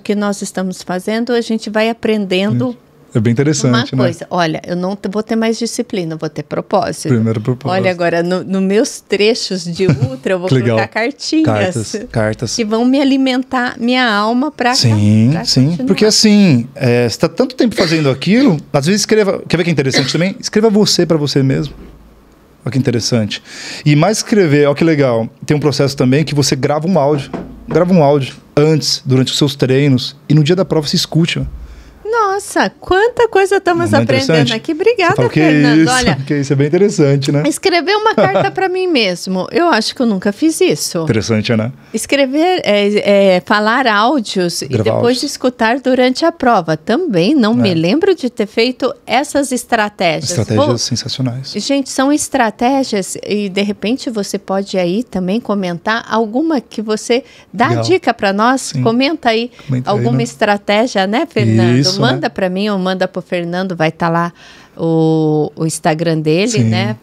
que nós estamos fazendo, a gente vai aprendendo... É bem interessante, uma coisa, né? Olha, eu não vou ter mais disciplina, eu vou ter propósito. Primeiro propósito. Olha, agora, nos meus trechos de ultra, eu vou colocar cartinhas. Cartas. Que vão me alimentar minha alma para sim. Porque assim, você está tanto tempo fazendo aquilo, às vezes escreva... Quer ver que é interessante também? Escreva você para você mesmo. Olha que interessante. E mais escrever, olha que legal. Tem um processo também que você grava um áudio. Grava um áudio antes, durante os seus treinos. E no dia da prova se escute. Nossa, quanta coisa estamos aprendendo aqui. Obrigada, Fernando. Olha, porque isso é bem interessante, né? Escrever uma carta para mim mesmo. Eu acho que eu nunca fiz isso. Interessante, né? Escrever, falar áudios e depois escutar durante a prova. Também não me lembro de ter feito essas estratégias. Estratégias sensacionais. Gente, são estratégias e de repente você pode aí também comentar alguma que você dá dica para nós. Sim. Comenta aí alguma estratégia, né, Fernando? Isso, manda manda para mim ou manda para o Fernando, vai estar lá o Instagram dele, Sim. né?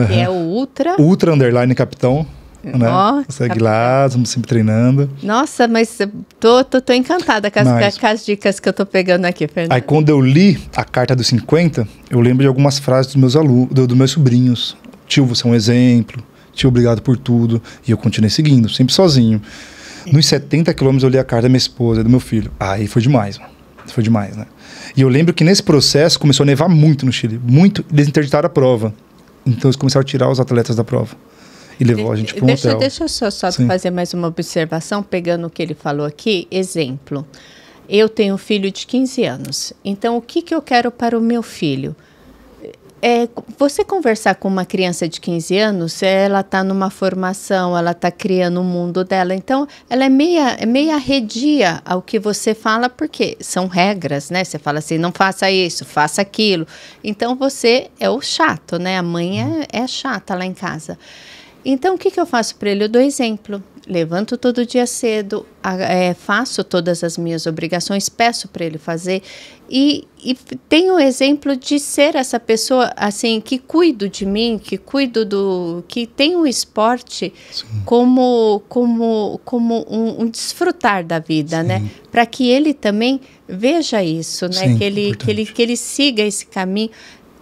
Que é o Ultra. Ultra _ Capitão. Né? Segue lá, estamos sempre treinando. Nossa, mas tô encantada com as dicas que eu tô pegando aqui, Fernando. Aí quando eu li a Carta dos 50, eu lembro de algumas frases dos meus alunos, dos meus sobrinhos. Tio, você é um exemplo. Tio, obrigado por tudo. E eu continuei seguindo, sempre sozinho. Nos 70 quilômetros eu li a carta da minha esposa, do meu filho. Aí foi demais, mano. Foi demais, né? E eu lembro que nesse processo começou a nevar muito no Chile. Muito. Eles interditaram a prova. Então eles começaram a tirar os atletas da prova. E levou a gente para um hotel. Deixa eu só fazer mais uma observação, pegando o que ele falou aqui. Exemplo, eu tenho um filho de 15 anos. Então, o que eu quero para o meu filho? Você conversar com uma criança de 15 anos, ela está numa formação, ela está criando o mundo dela. Então, ela é meia arredia ao que você fala, porque são regras, né? Você fala assim, não faça isso, faça aquilo. Então, você é o chato, né? A mãe é chata lá em casa. Então, o que eu faço para ele? Eu dou exemplo. Levanto todo dia cedo, faço todas as minhas obrigações, peço para ele fazer e tenho o exemplo de ser essa pessoa assim que cuido de mim, que tem o esporte como um desfrutar da vida, né? Para que ele também veja isso, né? Sim, que ele siga esse caminho.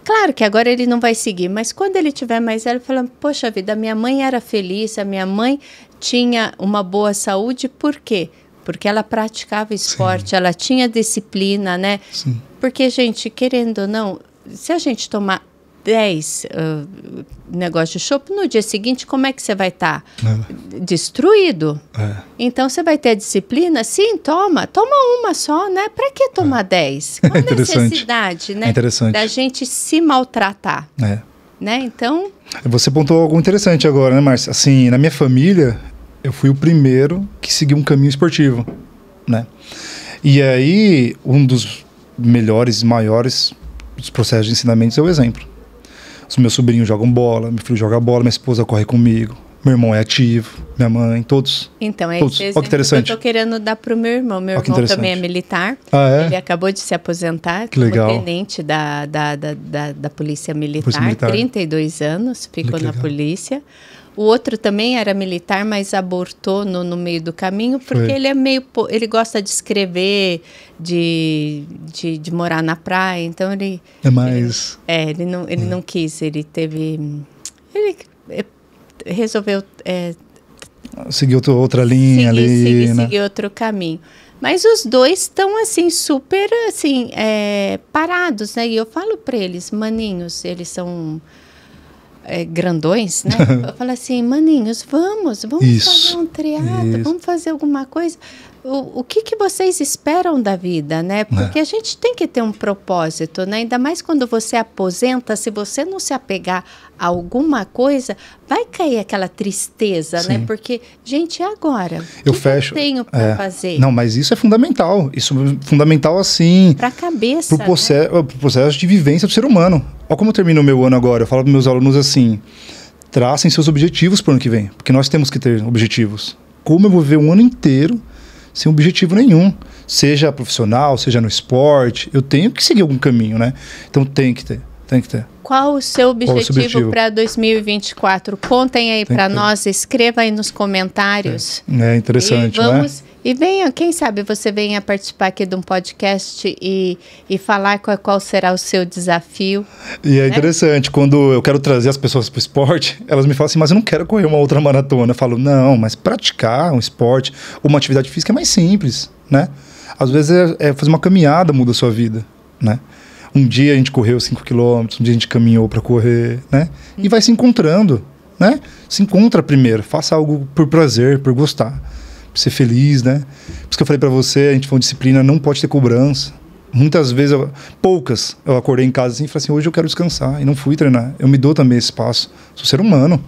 Claro que agora ele não vai seguir, mas quando ele tiver mais velho, falando, poxa vida, minha mãe era feliz, a minha mãe tinha uma boa saúde, por quê? Porque ela praticava esporte, ela tinha disciplina, né? Sim. Porque, gente, querendo ou não, se a gente tomar 10 negócios de chopp, no dia seguinte, como é que você vai estar? Destruído. Então, você vai ter a disciplina? Sim, toma uma só, né? Para que tomar 10? Qual a necessidade, né? Da gente se maltratar? Né? Então... Você pontuou algo interessante agora, né, Márcia? Assim, na minha família, eu fui o primeiro que seguiu um caminho esportivo, né? E aí, um dos melhores, maiores dos processos de ensinamentos é o exemplo. Os meus sobrinhos jogam bola, meu filho joga bola, minha esposa corre comigo, meu irmão é ativo, minha mãe, todos. Então, é todos. esse exemplo que eu estou querendo dar para o meu irmão. Meu irmão também é militar. Ele acabou de se aposentar como tenente da Polícia Militar, 32 anos, ficou na polícia. O outro também era militar, mas abortou no meio do caminho, porque ele gosta de escrever, de morar na praia, então ele... Ele não quis, ele resolveu... seguir outra linha seguir outro caminho. Mas os dois estão, assim, super, assim, parados, né? E eu falo para eles, maninhos, eles são... grandões, né? Eu falo assim, maninhos, vamos fazer um triatlo, vamos fazer alguma coisa. O que vocês esperam da vida, né? Porque a gente tem que ter um propósito, né? Ainda mais quando você aposenta, se você não se apegar a alguma coisa, vai cair aquela tristeza, né? Porque, gente, e agora? O que eu tenho para fazer? Não, mas isso é fundamental. Isso é fundamental, assim... Para a cabeça, pro processo de vivência do ser humano. Olha como eu termino o meu ano agora. Eu falo para meus alunos assim, tracem seus objetivos para o ano que vem. Porque nós temos que ter objetivos. Como eu vou viver um ano inteiro sem objetivo nenhum? Seja profissional, seja no esporte. Eu tenho que seguir algum caminho, né? Então tem que ter. Qual o seu objetivo para 2024? Contem aí para nós, escreva aí nos comentários. É interessante, né? E venha, quem sabe você venha participar aqui de um podcast e falar qual será o seu desafio. E é interessante, quando eu quero trazer as pessoas para o esporte, elas me falam assim, mas eu não quero correr uma outra maratona. Eu falo, não, mas praticar um esporte, uma atividade física é mais simples, né? Às vezes fazer uma caminhada muda a sua vida, né? Um dia a gente correu 5 quilômetros, um dia a gente caminhou para correr, né? E vai se encontrando, né? Se encontra primeiro, faça algo por prazer, por gostar, por ser feliz, né? Por isso que eu falei para você, a gente falou disciplina, não pode ter cobrança. Muitas vezes, poucas, eu acordei em casa assim e falei assim, hoje eu quero descansar, e não fui treinar. Eu me dou também esse espaço. Sou ser humano,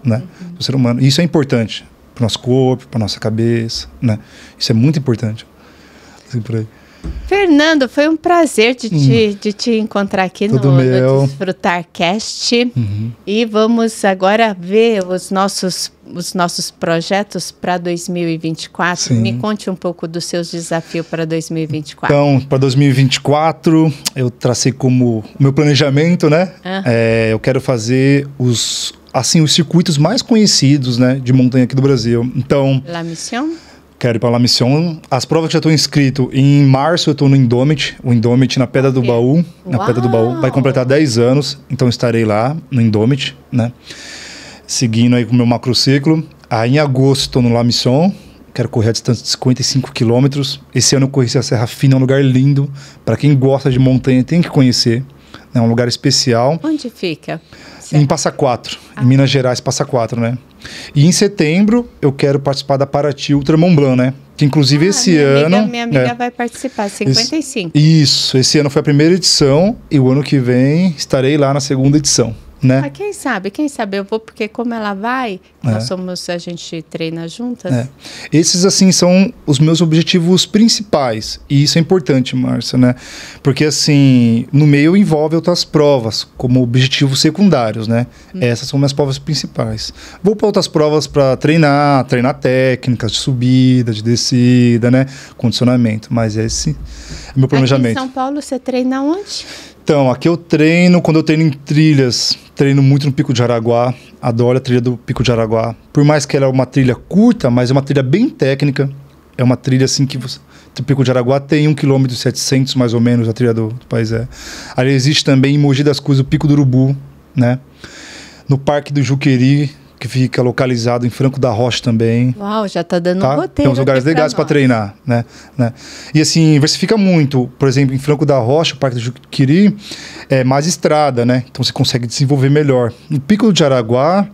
né? Sou ser humano. E isso é importante para o nosso corpo, para nossa cabeça, né? Isso é muito importante. Assim por aí. Fernando, foi um prazer de te encontrar aqui no Desfrutar Cast. E vamos agora ver os nossos projetos para 2024. Sim. Me conte um pouco dos seus desafios para 2024. Então, para 2024, eu tracei como meu planejamento, né? Eu quero fazer os circuitos mais conhecidos, né, de montanha aqui do Brasil. Então, La Mission? Quero ir para La Mission. As provas que já estou inscrito, em março eu estou no Indomit, o Indomit na Pedra do Baú. Na Pedra do Baú. Vai completar 10 anos, então estarei lá no Indomit, né? Seguindo aí com o meu macrociclo. Aí em agosto estou no La Mission. Quero correr a distância de 55 quilômetros. Esse ano eu conheci a Serra Fina, é um lugar lindo. Para quem gosta de montanha tem que conhecer. É um lugar especial. Onde fica? Em Passa Quatro, em Minas Gerais, Passa Quatro, né? E em setembro eu quero participar da Paraty Ultra Mont Blanc, né? Que inclusive esse ano... Minha amiga vai participar, 55. Isso, esse ano foi a primeira edição e o ano que vem estarei lá na segunda edição, né? Mas quem sabe eu vou, porque como ela vai, a gente treina juntas. Esses, assim, são os meus objetivos principais. E isso é importante, Márcia, né? Porque, assim, no meio envolve outras provas, como objetivos secundários, né? Essas são minhas provas principais. Vou para outras provas para treinar técnicas de subida, de descida, né? Condicionamento. Mas esse é o meu planejamento. Aqui em São Paulo, você treina onde? Então, aqui eu treino, quando eu treino em trilhas, treino muito no Pico de Jaraguá, adoro a trilha do Pico de Jaraguá. Por mais que ela é uma trilha curta, mas é uma trilha bem técnica, é uma trilha assim que o Pico de Jaraguá tem 1,7 km mais ou menos, a trilha do país é. Ali existe também em Mogi das Cruzes o Pico do Urubu, né? No Parque do Juqueri, que fica localizado em Franco da Rocha também. Uau, já tá dando um roteiro. Tem uns lugares legais para treinar, né? E assim, diversifica muito. Por exemplo, em Franco da Rocha, o Parque do Juqueri, é mais estrada, né? Então você consegue desenvolver melhor. O Pico de Jaraguá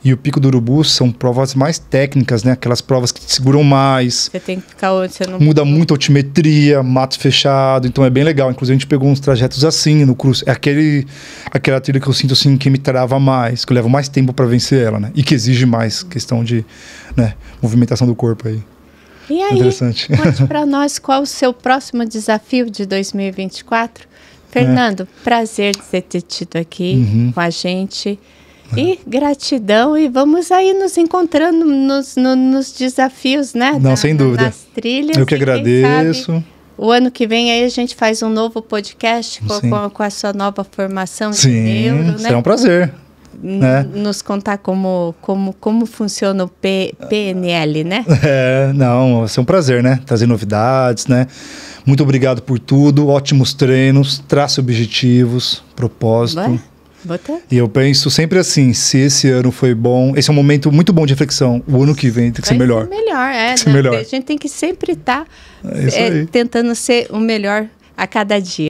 e o Pico do Urubu são provas mais técnicas, né? Aquelas provas que te seguram mais. Você tem que ficar onde você não... Muda muito a altimetria, mato fechado, então é bem legal. Inclusive a gente pegou uns trajetos assim no cruze. É aquela trilha que eu sinto assim que me trava mais, que eu levo mais tempo para vencer ela, né? E que exige mais questão de, né, movimentação do corpo aí. E aí, interessante. Conte para nós qual o seu próximo desafio de 2024. Fernando, prazer de você ter tido aqui com a gente. E gratidão, e vamos aí nos encontrando nos desafios, né? Não, sem dúvida. Nas trilhas. Eu que agradeço. Sabe, o ano que vem aí a gente faz um novo podcast com a sua nova formação de neuro, né? Será um prazer. Nos contar como funciona o PNL, né? Vai ser um prazer, né? Trazer novidades, né? Muito obrigado por tudo, ótimos treinos, trace objetivos, propósito. E eu penso sempre assim, se esse ano foi bom, esse é um momento muito bom de reflexão, o ano que vem tem que ser melhor. Melhor. A gente tem que sempre estar tentando ser o melhor a cada dia.